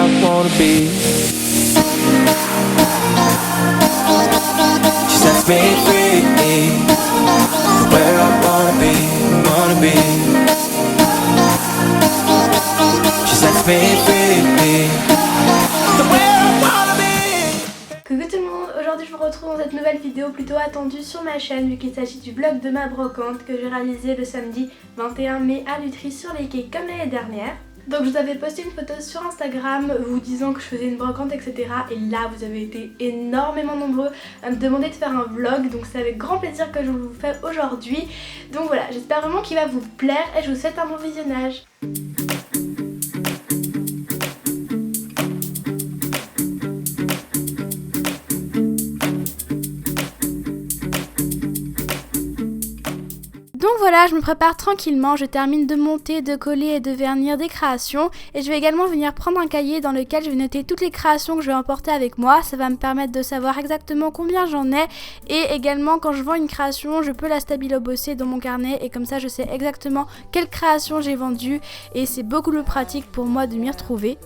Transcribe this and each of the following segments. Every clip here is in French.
I wanna be. She sets me free, where I wanna be. She sets me free, where I wanna be. Coucou tout le monde, aujourd'hui je vous retrouve dans cette nouvelle vidéo plutôt attendue sur ma chaîne vu qu'il s'agit du vlog de ma brocante que j'ai réalisé le samedi 21 mai à Lutry sur les quais comme l'année dernière. Donc je vous avais posté une photo sur Instagram vous disant que je faisais une brocante etc. Et là vous avez été énormément nombreux à me demander de faire un vlog. Donc c'est avec grand plaisir que je vous le fais aujourd'hui. Donc voilà, j'espère vraiment qu'il va vous plaire et je vous souhaite un bon visionnage. Donc voilà, je me prépare tranquillement, je termine de monter, de coller et de vernir des créations et je vais également venir prendre un cahier dans lequel je vais noter toutes les créations que je vais emporter avec moi. Ça va me permettre de savoir exactement combien j'en ai et également quand je vends une création, je peux la stabilo-bosser dans mon carnet et comme ça je sais exactement quelle création j'ai vendue et c'est beaucoup plus pratique pour moi de m'y retrouver.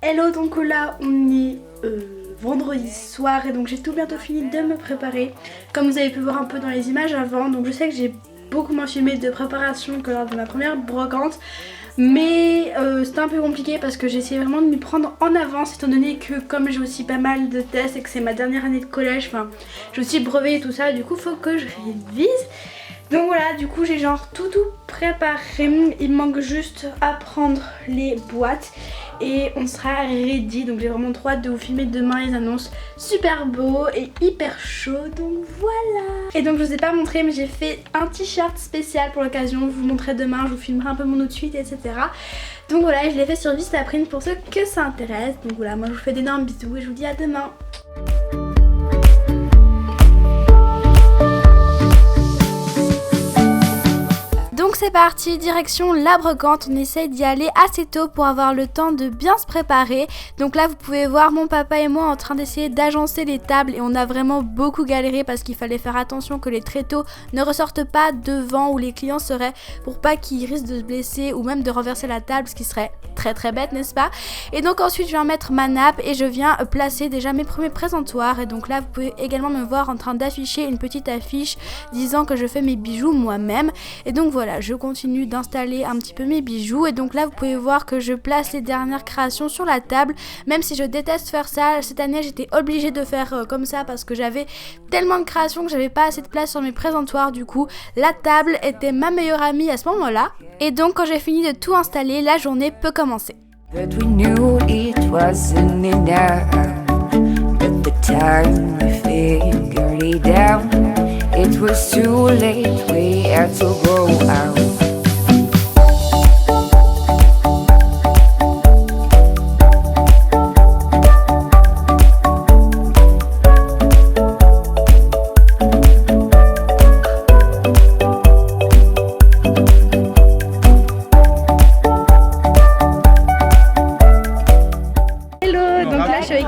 Hello, donc là on est vendredi soir et donc j'ai tout bientôt fini de me préparer comme vous avez pu voir un peu dans les images avant. Donc je sais que j'ai beaucoup moins filmé de préparation que lors de ma première brocante, mais c'était un peu compliqué parce que j'ai essayé vraiment de m'y prendre en avance étant donné que comme j'ai aussi pas mal de tests et que c'est ma dernière année de collège, enfin j'ai aussi brevet et tout ça, du coup faut que je révise. Donc voilà, du coup j'ai genre tout préparé, il me manque juste à prendre les boîtes et on sera ready. Donc j'ai vraiment trop hâte de vous filmer demain les annonces, super beau et hyper chaud, donc voilà. Et donc je vous ai pas montré mais j'ai fait un t-shirt spécial pour l'occasion, je vous montrerai demain, je vous filmerai un peu mon outfit etc. Donc voilà, je l'ai fait sur Vistaprint pour ceux que ça intéresse. Donc voilà, moi je vous fais d'énormes bisous et je vous dis à demain. Donc c'est parti, direction la brocante, on essaye d'y aller assez tôt pour avoir le temps de bien se préparer. Donc là vous pouvez voir mon papa et moi en train d'essayer d'agencer les tables et on a vraiment beaucoup galéré parce qu'il fallait faire attention que les tréteaux ne ressortent pas devant où les clients seraient pour pas qu'ils risquent de se blesser ou même de renverser la table, ce qui serait très bête, n'est-ce pas? Et donc ensuite je viens mettre ma nappe et je viens placer déjà mes premiers présentoirs et donc là vous pouvez également me voir en train d'afficher une petite affiche disant que je fais mes bijoux moi-même. Et donc voilà, je continue d'installer un petit peu mes bijoux et donc là vous pouvez voir que je place les dernières créations sur la table. Même si je déteste faire ça, cette année j'étais obligée de faire comme ça parce que j'avais tellement de créations que j'avais pas assez de place sur mes présentoirs. Du coup la table était ma meilleure amie à ce moment là et donc quand j'ai fini de tout installer, la journée peut commencer. It was too late, we had to go out.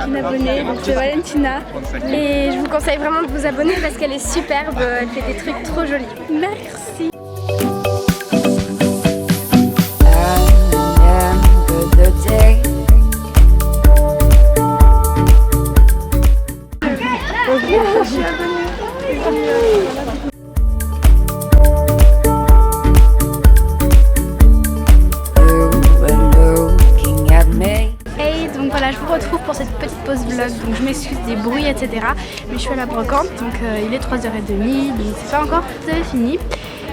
Une abonnée, donc c'est Valentina et je vous conseille vraiment de vous abonner parce qu'elle est superbe, elle fait des trucs trop jolis. Merci. Je suis abonnée. Voilà, je vous retrouve pour cette petite pause vlog, donc je m'excuse des bruits etc. Mais je suis à la brocante, donc il est 3h30, donc c'est pas encore tout à fait fini.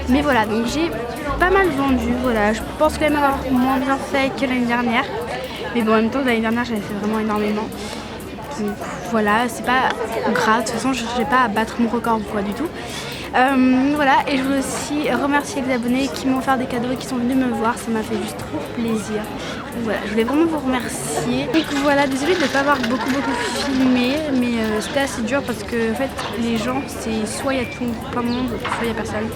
Mais voilà, donc j'ai pas mal vendu, voilà, je pense quand même avoir moins bien fait que l'année dernière. Mais bon, en même temps l'année dernière j'avais fait vraiment énormément. Donc voilà, c'est pas grave, de toute façon je n'ai pas à battre mon record quoi du tout. Voilà, et je veux aussi remercier les abonnés qui m'ont offert des cadeaux et qui sont venus me voir, ça m'a fait juste trop plaisir. Donc voilà, je voulais vraiment vous remercier. Et voilà, désolée de ne pas avoir beaucoup filmé, mais c'était assez dur parce que en fait les gens, c'est soit il y a plein de monde, soit il n'y a personne.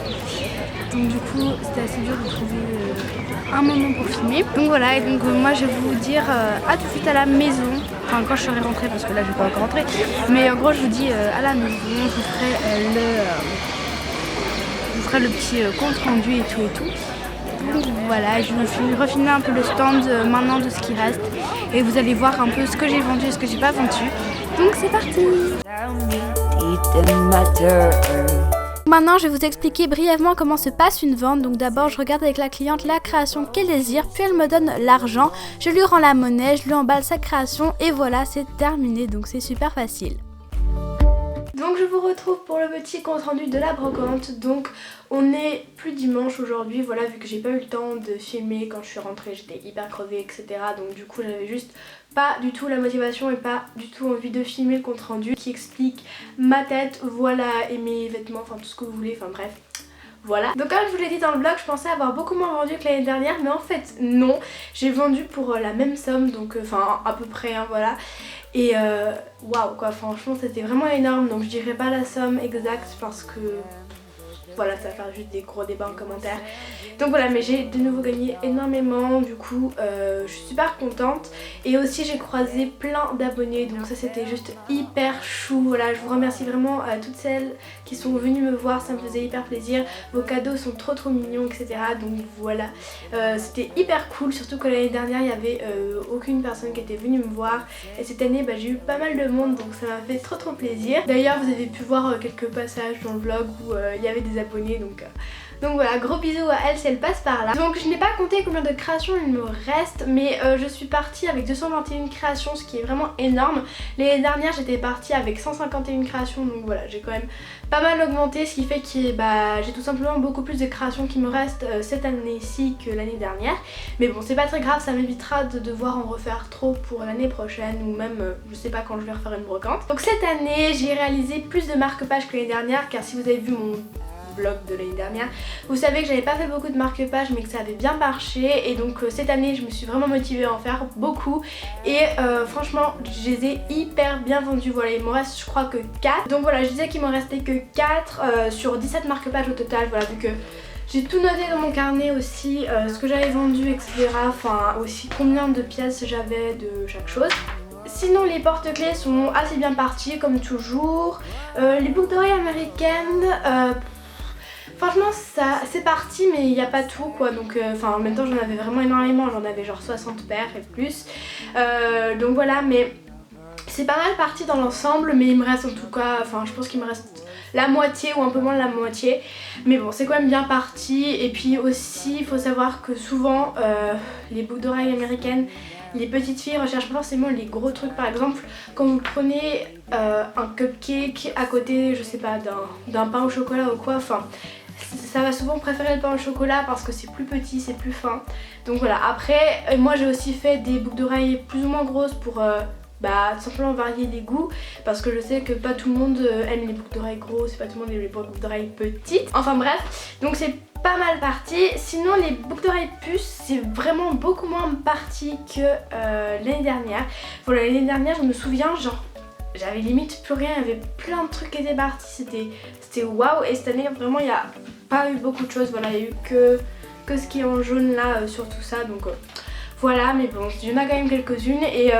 Donc du coup c'était assez dur de trouver un moment pour filmer. Donc voilà, et donc moi je vais vous dire à tout de suite à la maison. Enfin quand je serai rentrée parce que là je ne vais pas encore rentrer. Mais en gros je vous dis à la maison, je vous ferai le petit compte rendu et tout. Donc voilà, je vais refilmer un peu le stand maintenant de ce qui reste. Et vous allez voir un peu ce que j'ai vendu et ce que j'ai pas vendu. Donc c'est parti! Tell me, deep in my dirt. Maintenant, je vais vous expliquer brièvement comment se passe une vente. Donc d'abord, je regarde avec la cliente la création qu'elle désire, puis elle me donne l'argent, je lui rends la monnaie, je lui emballe sa création et voilà, c'est terminé. Donc c'est super facile. Donc je vous retrouve pour le petit compte rendu de la brocante. Donc on est plus dimanche aujourd'hui, voilà, vu que j'ai pas eu le temps de filmer quand je suis rentrée, j'étais hyper crevée, etc. Donc du coup j'avais juste pas du tout la motivation et pas du tout envie de filmer le compte rendu qui explique ma tête, voilà, et mes vêtements, enfin tout ce que vous voulez, enfin bref. Voilà. Donc comme je vous l'ai dit dans le vlog, je pensais avoir beaucoup moins vendu que l'année dernière, mais en fait non, j'ai vendu pour la même somme, donc enfin à peu près, hein, voilà. Et waouh quoi, franchement c'était vraiment énorme, donc je dirais pas la somme exacte parce que voilà, ça va faire juste des gros débats en commentaire. Donc voilà, mais j'ai de nouveau gagné énormément, du coup je suis super contente. Et aussi j'ai croisé plein d'abonnés, donc ça c'était juste hyper chou. Voilà, je vous remercie vraiment à toutes celles qui sont venues me voir, ça me faisait hyper plaisir. Vos cadeaux sont trop mignons, etc. Donc voilà, c'était hyper cool, surtout que l'année dernière il n'y avait aucune personne qui était venue me voir. Et cette année j'ai eu pas mal de monde, donc ça m'a fait trop plaisir. D'ailleurs vous avez pu voir quelques passages dans le vlog où il y avait des abonnés, donc voilà, gros bisous à elle si elle passe par là. Donc je n'ai pas compté combien de créations il me reste, mais je suis partie avec 221 créations, ce qui est vraiment énorme. L'année dernière j'étais partie avec 151 créations, donc voilà, j'ai quand même pas mal augmenté, ce qui fait que j'ai tout simplement beaucoup plus de créations qui me restent cette année-ci que l'année dernière. Mais bon, c'est pas très grave, ça m'évitera de devoir en refaire trop pour l'année prochaine, ou même je sais pas quand je vais refaire une brocante. Donc cette année j'ai réalisé plus de marque-pages que l'année dernière, car si vous avez vu mon vlog de l'année dernière, vous savez que j'avais pas fait beaucoup de marque-pages mais que ça avait bien marché, et donc cette année je me suis vraiment motivée à en faire beaucoup et franchement je les ai hyper bien vendus. Voilà, il me reste je crois que 4, donc voilà, je disais qu'il me restait que 4 sur 17 marque-pages au total. Voilà, vu que j'ai tout noté dans mon carnet aussi, ce que j'avais vendu, etc. Enfin aussi combien de pièces j'avais de chaque chose. Sinon les porte-clés sont assez bien partis comme toujours. Les boucles d'oreilles américaines, franchement ça c'est parti, mais il n'y a pas tout quoi, donc en même temps j'en avais vraiment énormément, j'en avais genre 60 paires et plus, donc voilà, mais c'est pas mal parti dans l'ensemble, mais il me reste en tout cas, je pense qu'il me reste la moitié ou un peu moins de la moitié, mais bon c'est quand même bien parti. Et puis aussi il faut savoir que souvent les boucles d'oreilles américaines, les petites filles recherchent pas forcément les gros trucs. Par exemple quand vous prenez un cupcake à côté, je sais pas, d'un pain au chocolat ou quoi, ça va souvent préférer le pain au chocolat parce que c'est plus petit, c'est plus fin. Donc voilà, après moi j'ai aussi fait des boucles d'oreilles plus ou moins grosses pour simplement varier les goûts, parce que je sais que pas tout le monde aime les boucles d'oreilles grosses et pas tout le monde aime les boucles d'oreilles petites. Enfin bref, donc c'est pas mal parti. Sinon les boucles d'oreilles puces, c'est vraiment beaucoup moins parti que l'année dernière. Voilà, l'année dernière je me souviens, genre j'avais limite plus rien, il y avait plein de trucs qui étaient partis, c'était waouh. Et cette année vraiment il n'y a pas eu beaucoup de choses, voilà, il n'y a eu que ce qui est en jaune là sur tout ça, donc voilà. Mais bon, il y en a quand même quelques-unes, et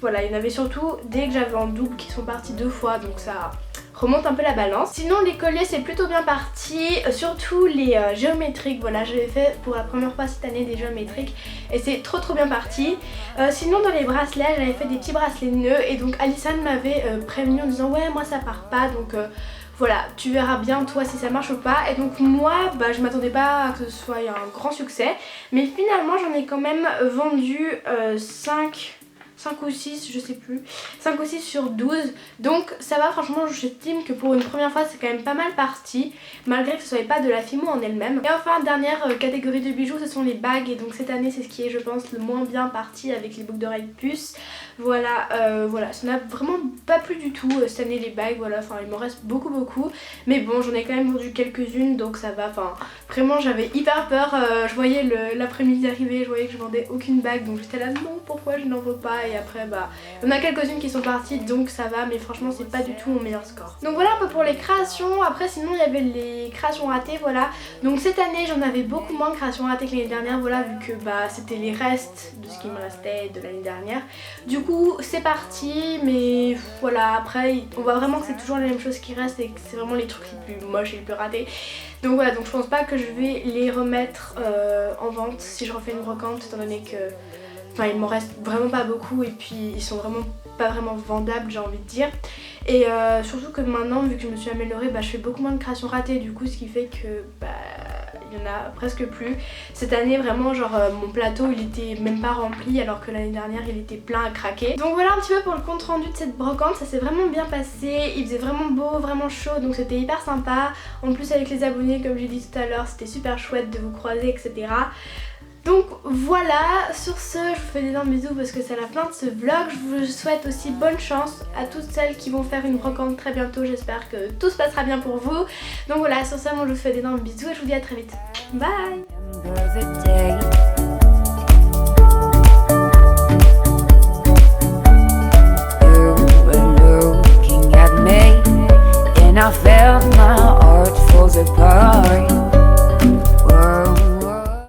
voilà, il y en avait surtout dès que j'avais en double qui sont partis 2 fois, donc ça remonte un peu la balance. Sinon les colliers c'est plutôt bien parti, surtout les géométriques. Voilà, j'avais fait pour la première fois cette année des géométriques et c'est trop bien parti. Sinon dans les bracelets, j'avais fait des petits bracelets nœuds, et donc Alison m'avait prévenu en disant ouais moi ça part pas, donc voilà, tu verras bien toi si ça marche ou pas. Et donc moi je m'attendais pas à que ce soit un grand succès, mais finalement j'en ai quand même vendu 5 ou 6, je sais plus, 5 ou 6 sur 12, donc ça va. Franchement j'estime que pour une première fois c'est quand même pas mal parti, malgré que ce soit pas de la fimo en elle-même. Et enfin dernière catégorie de bijoux, ce sont les bagues, et donc cette année c'est ce qui est je pense le moins bien parti avec les boucles d'oreilles puces. Voilà, ça n'a vraiment pas plu du tout cette année les bagues, voilà, il m'en reste beaucoup, mais bon j'en ai quand même vendu quelques-unes, donc ça va. Vraiment j'avais hyper peur, je voyais l'après-midi arriver, je voyais que je vendais aucune bague, donc j'étais là non pourquoi je n'en veux pas, et après bah on a quelques-unes qui sont parties donc ça va, mais franchement c'est pas du tout mon meilleur score. Donc voilà un peu pour les créations. Après sinon il y avait les créations ratées, voilà. Donc cette année j'en avais beaucoup moins de créations ratées que l'année dernière, voilà, vu que bah c'était les restes de ce qui me restait de l'année dernière. Du coup c'est parti, mais voilà, après on voit vraiment que c'est toujours la même chose qui reste et que c'est vraiment les trucs les plus moches et les plus ratés. Donc voilà, donc je pense pas que je vais les remettre en vente si je refais une brocante, étant donné que enfin il m'en reste vraiment pas beaucoup et puis ils sont vraiment pas vraiment vendables, j'ai envie de dire. Et surtout que maintenant, vu que je me suis améliorée, bah, je fais beaucoup moins de créations ratées, du coup ce qui fait que bah il y en a presque plus. Cette année vraiment genre mon plateau il était même pas rempli alors que l'année dernière il était plein à craquer. Donc voilà un petit peu pour le compte rendu de cette brocante, ça s'est vraiment bien passé, il faisait vraiment beau, vraiment chaud, donc c'était hyper sympa. En plus avec les abonnés comme j'ai dit tout à l'heure c'était super chouette de vous croiser etc. Donc voilà, sur ce je vous fais d'énormes bisous parce que c'est la fin de ce vlog. Je vous souhaite aussi bonne chance à toutes celles qui vont faire une brocante très bientôt. J'espère que tout se passera bien pour vous. Donc voilà, sur ce moi je vous fais d'énormes bisous et je vous dis à très vite. Bye. I felt my heart falls apart.